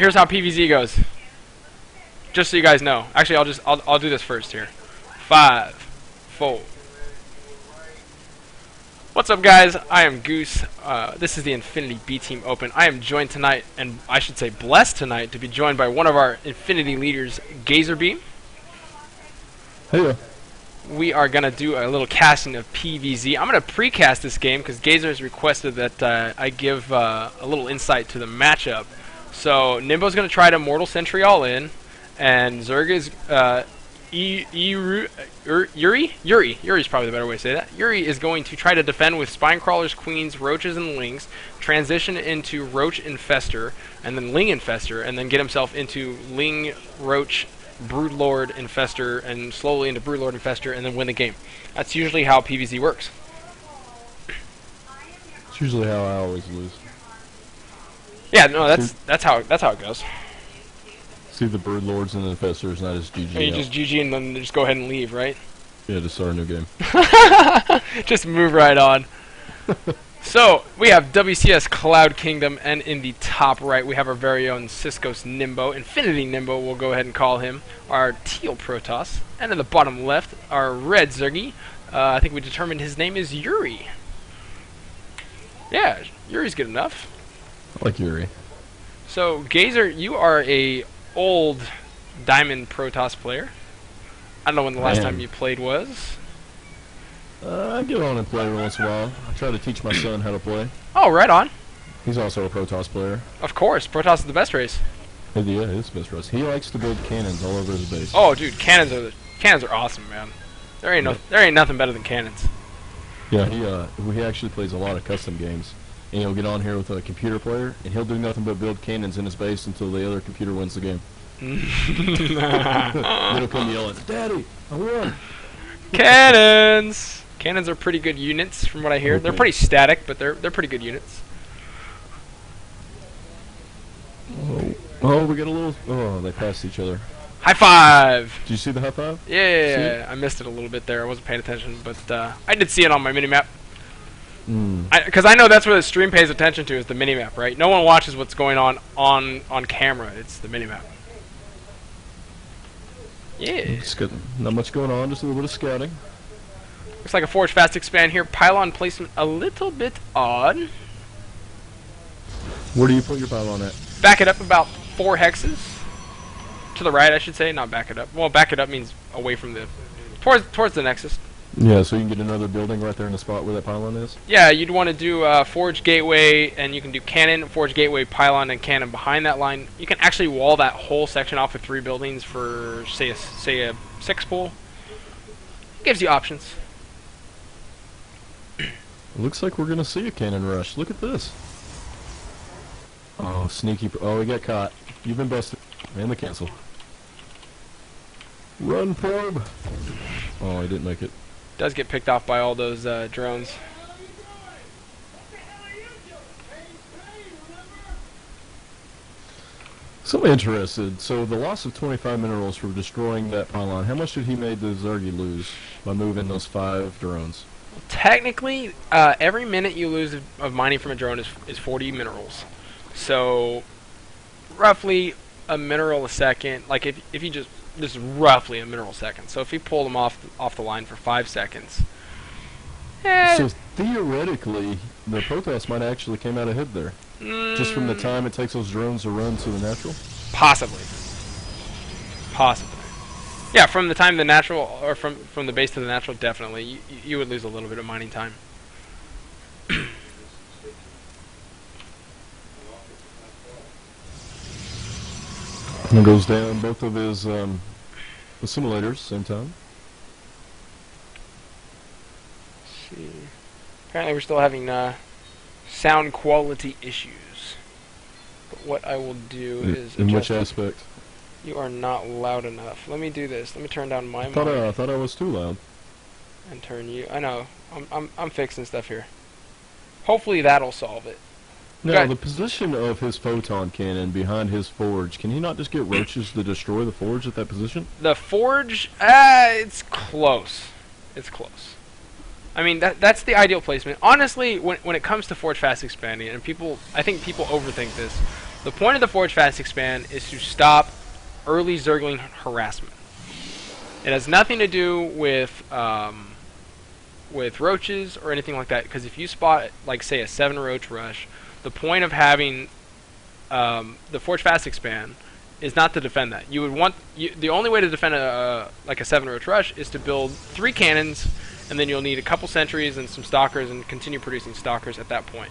here's how PvZ goes. Just so you guys know. Actually, I'll do this first here. 5, 4. What's up, guys? I am Goose. This is the Infinity B Team Open. I am joined tonight, and I should say blessed tonight, to be joined by one of our Infinity leaders, GazerB. Hey. We are going to do a little casting of PvZ. I'm going to precast this game because Gazer has requested that I give a little insight to the matchup. So Nimbo's going to try to Mortal Sentry all in, and Zerg is EurY is probably the better way to say that. EurY is going to try to defend with Spine Crawlers, Queens, Roaches, and Lings, transition into Roach Infester, and then Ling Infester, and then get himself into Ling, Roach, Broodlord, Infester, and slowly into Broodlord, Infester, and then win the game. That's usually how PvZ works. It's usually how I always lose. Yeah, no, that's how it goes. See the Broodlords and the Infestors, not as GG. Or you just GG and then just go ahead and leave, right? Yeah, just start a new game. Just move right on. So, we have WCS Cloud Kingdom, and in the top right, we have our very own SICOSNiimbo, Infinity Nimbo, we'll go ahead and call him, our teal Protoss. And in the bottom left, our red Zergy. I think we determined his name is EurY. Yeah, EurY's good enough. I like EurY. So, Gazer, you are a old Diamond Protoss player. I don't know when the last time you played was. I get on and play every once in a while. I try to teach my son how to play. Oh, right on. He's also a Protoss player. Of course, Protoss is the best race. Yeah, it is the best race. He likes to build cannons all over his base. Oh, dude, cannons are awesome, man. There ain't nothing better than cannons. Yeah, he actually plays a lot of custom games. And he'll get on here with a computer player, and he'll do nothing but build cannons in his base until the other computer wins the game. Then he'll come yelling, "Daddy, I won!" Cannons! Cannons are pretty good units, from what I hear. Okay. They're pretty static, but they're pretty good units. Oh, we got a little... Oh, they passed each other. High five! Did you see the high five? Yeah, I missed it a little bit there. I wasn't paying attention, but I did see it on my minimap. Because I know that's what the stream pays attention to, is the minimap, right? No one watches what's going on camera. It's the minimap. Yeah. It's good. Not much going on, just a little bit of scouting. Looks like a Forge Fast Expand here. Pylon placement a little bit odd. Where do you put your pylon at? Back it up about 4 hexes. To the right, I should say, not back it up. Well, back it up means away from the... Towards the Nexus. Yeah, so you can get another building right there in the spot where that pylon is? Yeah, you'd want to do Forge Gateway, and you can do Cannon, Forge Gateway, Pylon, and Cannon behind that line. You can actually wall that whole section off with 3 buildings for, say a 6 pool. It gives you options. Looks like we're going to see a cannon rush. Look at this. Oh, sneaky. Oh, we got caught. You've been busted. And the cancel. Run, probe. Oh, he didn't make it. Does get picked off by all those drones. So interested. So the loss of 25 minerals for destroying that pylon, how much did he make the Zergy lose by moving those 5 drones? Technically, every minute you lose of mining from a drone is 40 minerals. So, roughly a mineral a second. Like if you just roughly a mineral a second. So if you pull them off the line for 5 seconds. So theoretically, the Protoss might actually came out ahead there. Just from the time it takes those drones to run to the natural? Possibly. Yeah, from the time the natural, or from the base to the natural, definitely. You would lose a little bit of mining time. And it goes down both of his simulators same time. Let's see. Apparently we're still having sound quality issues. But what I will do is... In which aspect? You are not loud enough. Let me do this. Let me turn down my mic. I thought I was too loud. And turn you... I know. I'm fixing stuff here. Hopefully that'll solve it. Now, the position of his photon cannon behind his forge, can he not just get roaches to destroy the forge at that position? The forge, it's close. It's close. I mean, that's the ideal placement. Honestly, when it comes to Forge Fast Expanding, and I think people overthink this, The point of the Forge Fast Expand is to stop early Zergling harassment. It has nothing to do with roaches or anything like that, because if you spot, like, say, a 7 roach rush, the point of having the Forge Fast Expand is not to defend that. You would want the only way to defend like a 7 roach rush is to build 3 cannons, and then you'll need a couple sentries and some stalkers and continue producing stalkers at that point.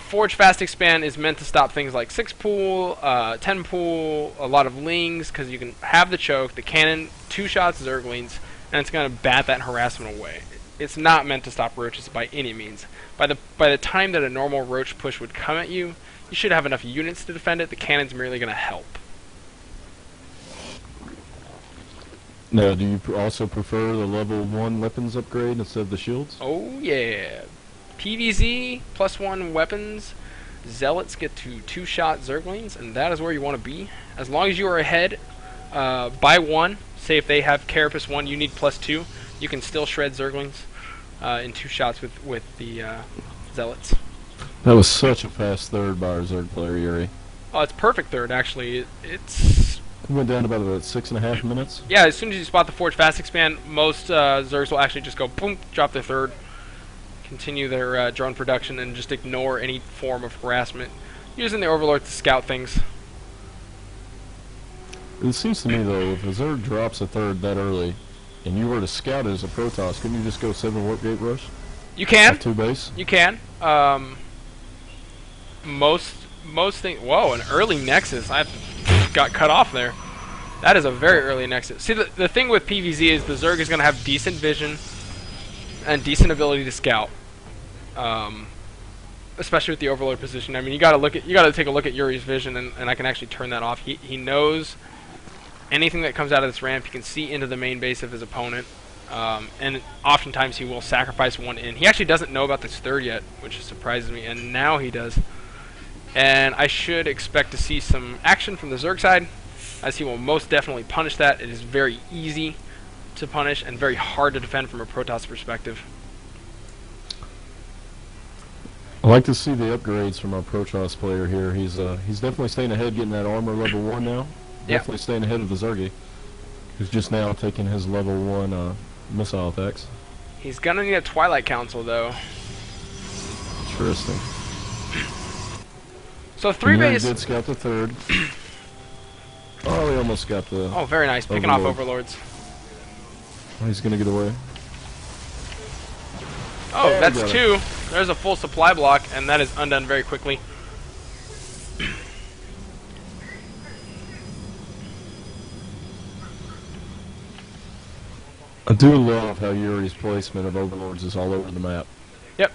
Forge Fast Expand is meant to stop things like 6 pool, 10 pool, a lot of lings, because you can have the choke, the cannon, 2 shots Zerglings, and it's going to bat that harassment away. It's not meant to stop roaches by any means. By the time that a normal roach push would come at you, you should have enough units to defend it. The cannon's merely going to help. Now, do you also prefer the level 1 weapons upgrade instead of the shields? Oh yeah. PVZ, +1 weapons. Zealots get to 2-shot Zerglings, and that is where you want to be. As long as you are ahead by 1, say if they have Carapace 1, you need +2, you can still shred Zerglings in 2 shots with the Zealots. That was such a fast third by our Zerg player, EurY. Oh, it's perfect third, actually. It went down about 6.5 minutes. Yeah, as soon as you spot the Forge Fast Expand, most Zergs will actually just go boom, drop their third, continue their drone production, and just ignore any form of harassment, using the Overlord to scout things. It seems to me, though, if a Zerg drops a third that early, and you were to scout it as a Protoss, couldn't you just go 7 Warp Gate Rush? You can. 2 base? You can. Most things. Whoa, an early Nexus. I got cut off there. That is a very early Nexus. See, the thing with PVZ is the Zerg is going to have decent vision and decent ability to scout. Especially with the Overlord position. I mean, you got to take a look at EurY's vision, and I can actually turn that off. He knows anything that comes out of this ramp. He can see into the main base of his opponent, and oftentimes he will sacrifice one in. He actually doesn't know about this third yet, which surprises me, and now he does. And I should expect to see some action from the Zerg side, as he will most definitely punish that. It is very easy to punish and very hard to defend from a Protoss perspective. I like to see the upgrades from our Protoss player here. He's definitely staying ahead, getting that armor level 1 now. Yep. Definitely staying ahead of the Zergy, who's just now taking his level 1 missile effects. He's gonna need a Twilight Council though. Interesting. So 3 base. Did scout the third. Oh, he almost got the. Oh, very nice, picking off Overlords. Oh, he's gonna get away. Oh, that's 2. There's a full supply block, and that is undone very quickly. I do love how EurY's placement of Overlords is all over the map. Yep,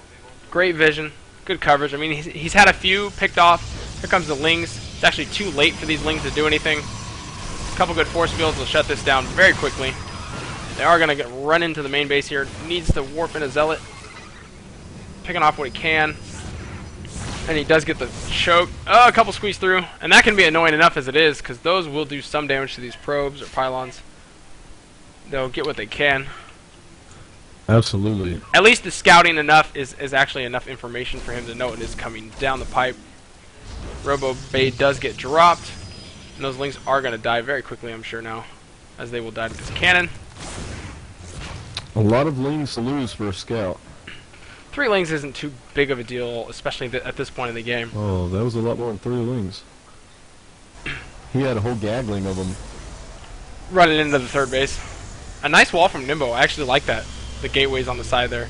great vision, good coverage. I mean, he's had a few picked off. Here comes the Lings. It's actually too late for these Lings to do anything. A couple good force fields will shut this down very quickly. They are going to run into the main base here. Needs to warp in a Zealot. Picking off what he can. And he does get the choke. Oh, a couple squeeze through. And that can be annoying enough as it is, because those will do some damage to these probes or pylons. They'll get what they can. Absolutely. At least the scouting enough is actually enough information for him to know it is coming down the pipe. Robo Bay does get dropped. And those Lings are going to die very quickly, I'm sure now, as they will die to this cannon. A lot of Lings to lose for a scout. 3 Lings isn't too big of a deal, especially at this point in the game. Oh, that was a lot more than 3 Lings. He had a whole gaggling of them. Running into the third base. A nice wall from Nimbo. I actually like that. The gateways on the side there.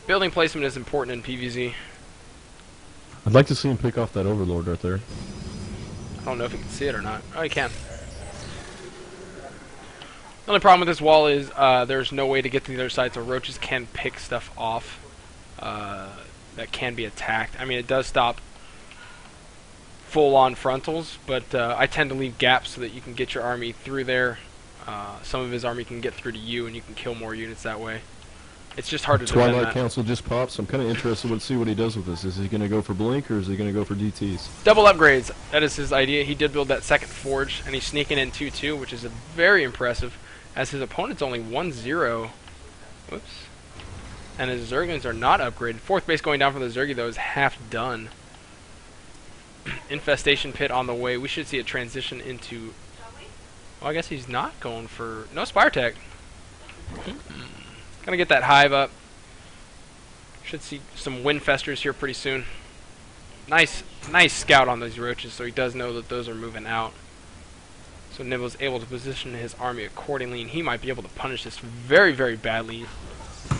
Building placement is important in PvZ. I'd like to see him pick off that Overlord right there. I don't know if he can see it or not. Oh, he can. The only problem with this wall is there's no way to get to the other side, so roaches can pick stuff off that can be attacked. I mean, it does stop full-on frontals, but I tend to leave gaps so that you can get your army through there. Some of his army can get through to you, and you can kill more units that way. It's just hard to defend Twilight that. Council just pops. I'm kind of interested to see what he does with this. Is he going to go for Blink, or is he going to go for DTs? Double upgrades. That is his idea. He did build that second forge, and he's sneaking in 2-2, which is very impressive, as his opponent's only 1-0. Whoops. and his Zerglings are not upgraded. Fourth base going down for the Zergy, though, is half done. Infestation pit on the way. We should see a transition into... Well, I guess he's not going for... No Spire Tech. Gonna get that hive up. Should see some Windfesters here pretty soon. Nice scout on those roaches, so he does know that those are moving out. So Nimble's able to position his army accordingly, and he might be able to punish this very, very badly.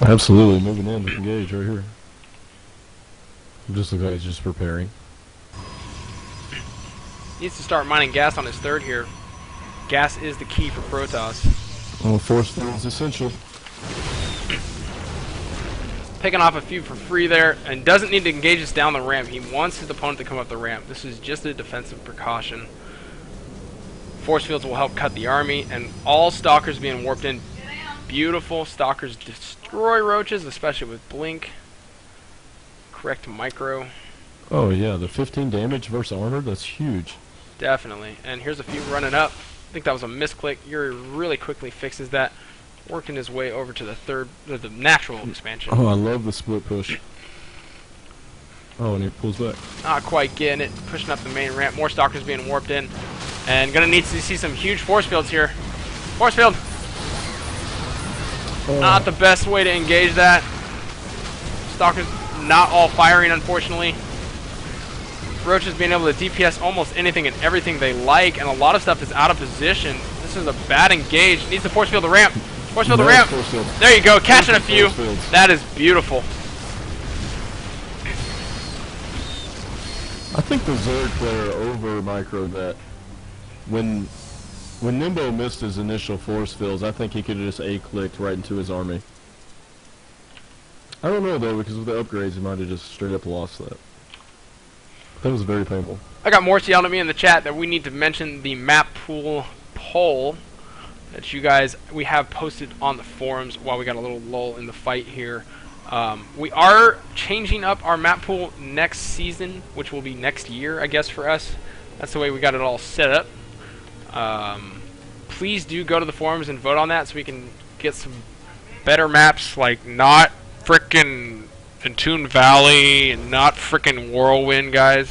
Absolutely, moving in to engage right here. It just looks like he's just preparing. Needs to start mining gas on his third here. Gas is the key for Protoss. Oh, force field is essential. Picking off a few for free there, and doesn't need to engage us down the ramp. He wants his opponent to come up the ramp. This is just a defensive precaution. Force fields will help cut the army, and all stalkers being warped in. Beautiful. Stalkers destroy roaches, especially with blink. Correct micro. Oh yeah, the 15 damage versus armor, that's huge. Definitely. And here's a few running up. I think that was a misclick. EurY really quickly fixes that, working his way over to the natural expansion. Oh, I love the split push. Oh, and he pulls back. Not quite getting it. Pushing up the main ramp. More stalkers being warped in. And gonna need to see some huge force fields here. Force field! Oh. Not the best way to engage that. Stalkers not all firing, unfortunately. Roaches being able to DPS almost anything and everything they like, and a lot of stuff is out of position. This is a bad engage. Needs to force field the ramp. Force field the ramp. There you go, catching a few. That is beautiful. I think the Zerg player over microed that. When Nimbo missed his initial force fields, I think he could have just A-clicked right into his army. I don't know though, because with the upgrades, he might have just straight up lost that. That was very painful. I got Morse yelling at me in the chat that we need to mention the map pool poll that we have posted on the forums while we got a little lull in the fight here. We are changing up our map pool next season, which will be next year, I guess, for us. That's the way we got it all set up. Please do go to the forums and vote on that so we can get some better maps, like not frickin' Entombed Valley and not frickin' Whirlwind, guys.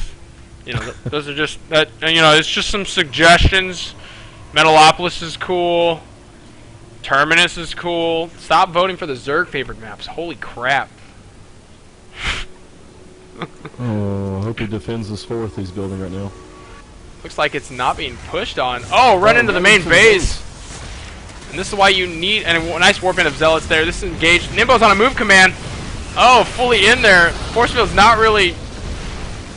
You know, those are just it's just some suggestions. Metalopolis is cool. Terminus is cool. Stop voting for the Zerg favored maps. Holy crap. Oh, I hope he defends this fourth he's building right now. Looks like it's not being pushed on. Oh, run into the main base. And this is why you need... And a nice warp in of Zealots there. This is engaged. Nimbo's on a move command. Oh, fully in there. Force field's not really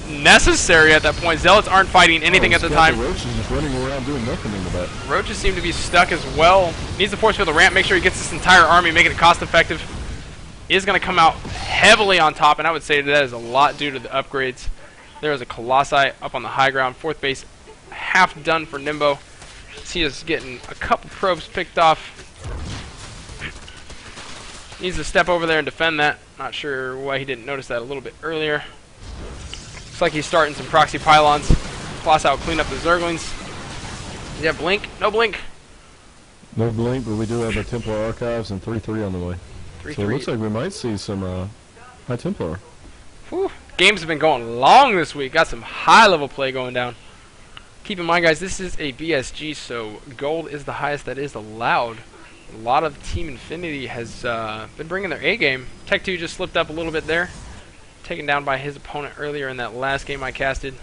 necessary at that point. Zealots aren't fighting anything at the time. The Roach is just running around doing nothing in the back. Roaches seem to be stuck as well. Needs to force field the ramp. Make sure he gets this entire army, making it cost effective. Is going to come out heavily on top, and I would say that is a lot due to the upgrades. There is a Colossi up on the high ground. Fourth base half done for Nimbo. He is getting a couple probes picked off. Needs to step over there and defend that. Not sure why he didn't notice that a little bit earlier. Looks like he's starting some proxy pylons. Colossi will clean up the Zerglings. Does he have blink? No blink. No blink, but we do have a Templar Archives and 3-3 on the way. 3-3. So it looks like we might see some High Templar. Whew. Games have been going long this week. Got some high-level play going down. Keep in mind, guys, this is a BSG, so gold is the highest that is allowed. A lot of Team Infinity has been bringing their A-game. Tech 2 just slipped up a little bit there. Taken down by his opponent earlier in that last game I casted.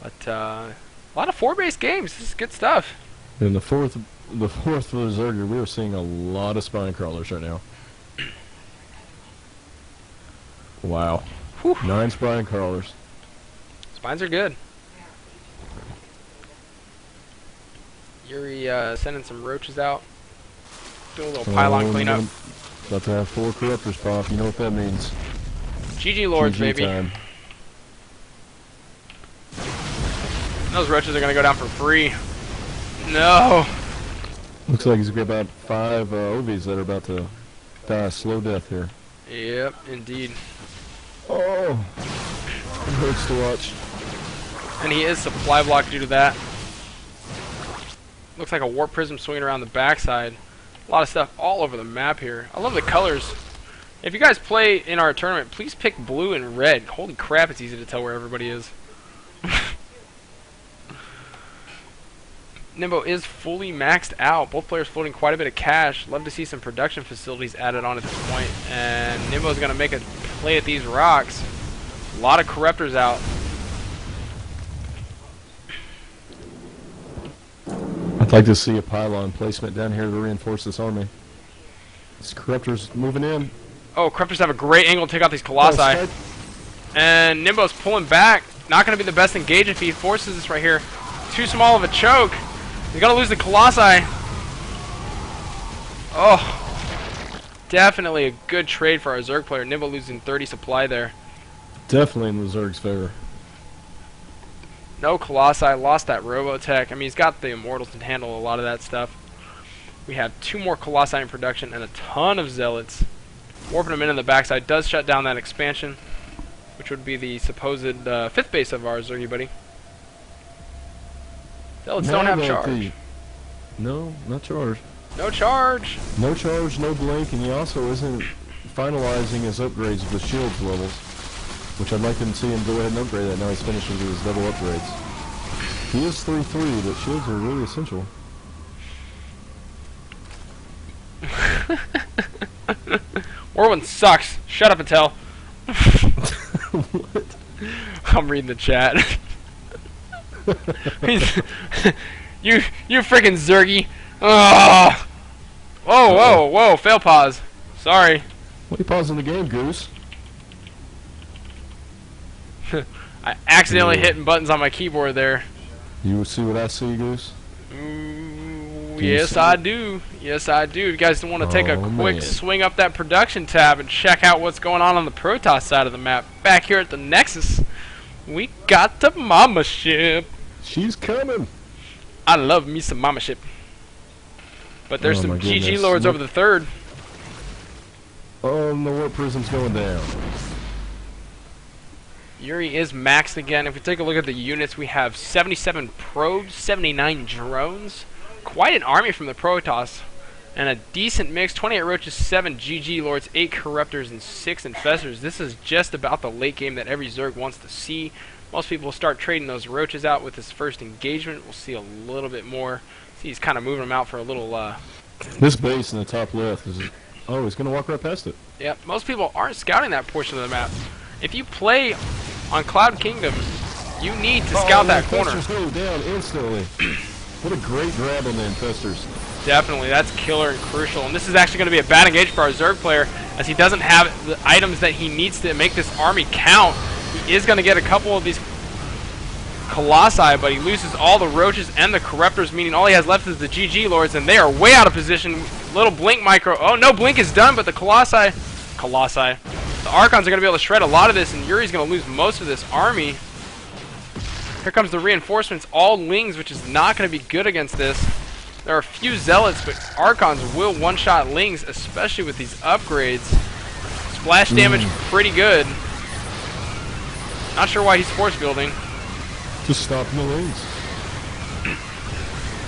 But a lot of 4-base games. This is good stuff. And the fourth for the Zerger, we are seeing a lot of spine crawlers right now. Wow. Whew. 9 spine crawlers. Spines are good. EurY sending some roaches out. Doing a little pylon cleanup. About to have 4 corruptors pop. You know what that means. GG Lords, GG baby. time. Those roaches are going to go down for free. No. Looks like he's got about 5 OVs that are about to die a slow death here. Yep, indeed. Oh. It hurts to watch. And he is supply blocked due to that. Looks like a warp prism swinging around the backside. A lot of stuff all over the map here. I love the colors. If you guys play in our tournament, please pick blue and red. Holy crap, it's easy to tell where everybody is. Nimbo is fully maxed out. Both players floating quite a bit of cash. Love to see some production facilities added on at this point. And Nimbo's going to make a play at these rocks. A lot of corruptors out. I'd like to see a pylon placement down here to reinforce this army. This corruptor's moving in. Oh, corruptors have a great angle to take out these colossi. And Nimbo's pulling back. Not going to be the best engage if he forces this right here. Too small of a choke. He's going to lose the colossi. Oh, definitely a good trade for our Zerg player. Nimbo losing 30 supply there. Definitely in the Zerg's favor. No colossi, lost that Robotech. I mean, he's got the Immortals to handle a lot of that stuff. We have 2 more colossi in production and a ton of zealots. Warping them in the backside does shut down that expansion, which would be the supposed 5th base of our Zergy buddy. Zealots don't have charge. No, not charge. No charge. No charge, no blink, and he also isn't finalizing his upgrades of the shields levels, which I'd like to see him go ahead and upgrade that now he's finished with his double upgrades. He is 3-3, but shields are really essential. Orwin sucks. Shut up and tell. What? I'm reading the chat. you freaking Zergy. Oh. Whoa, fail pause. Sorry. What are you pausing the game, Goose? I accidentally hitting buttons on my keyboard there. You see what I see, Goose? Yes, I do. Yes, I do. You guys want to take a quick swing up that production tab and check out what's going on the Protoss side of the map. Back here at the Nexus, we got the Mama Ship. She's coming. I love me some Mama Ship. But there's some GG Lords over the 3rd. Oh, the Warp Prism's going down. EurY is maxed again. If we take a look at the units, we have 77 probes, 79 drones. Quite an army from the Protoss. And a decent mix, 28 roaches, 7 GG Lords, 8 corruptors, and 6 infestors. This is just about the late game that every Zerg wants to see. Most people will start trading those roaches out with his first engagement. We'll see a little bit more. See, he's kind of moving them out for a little... This base in the top left is... Oh, he's going to walk right past it. Yep, most people aren't scouting that portion of the map. If you play on Cloud Kingdom, you need to scout that corner. Infestors go down instantly. What a great grab on the infestors. Definitely, that's killer and crucial. And this is actually going to be a bad engage for our Zerg player, as he doesn't have the items that he needs to make this army count. He is going to get a couple of these Colossi, but he loses all the Roaches and the Corruptors, meaning all he has left is the GG Lords, and they are way out of position. Little Blink micro. Oh, no, Blink is done, but the Colossi. The Archons are going to be able to shred a lot of this, and EurY's going to lose most of this army. Here comes the reinforcements, all Lings, which is not going to be good against this. There are a few Zealots, but Archons will one-shot Lings, especially with these upgrades. Splash damage, pretty good. Not sure why he's force building. Just stopping the Lings.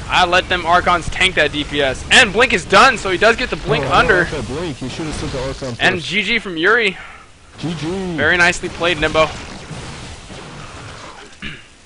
I let them Archons tank that DPS. And Blink is done, so he does get the Blink under. That Blink. He should have sent the Archon first. And GG from EurY. GG. Very nicely played, Nimbo.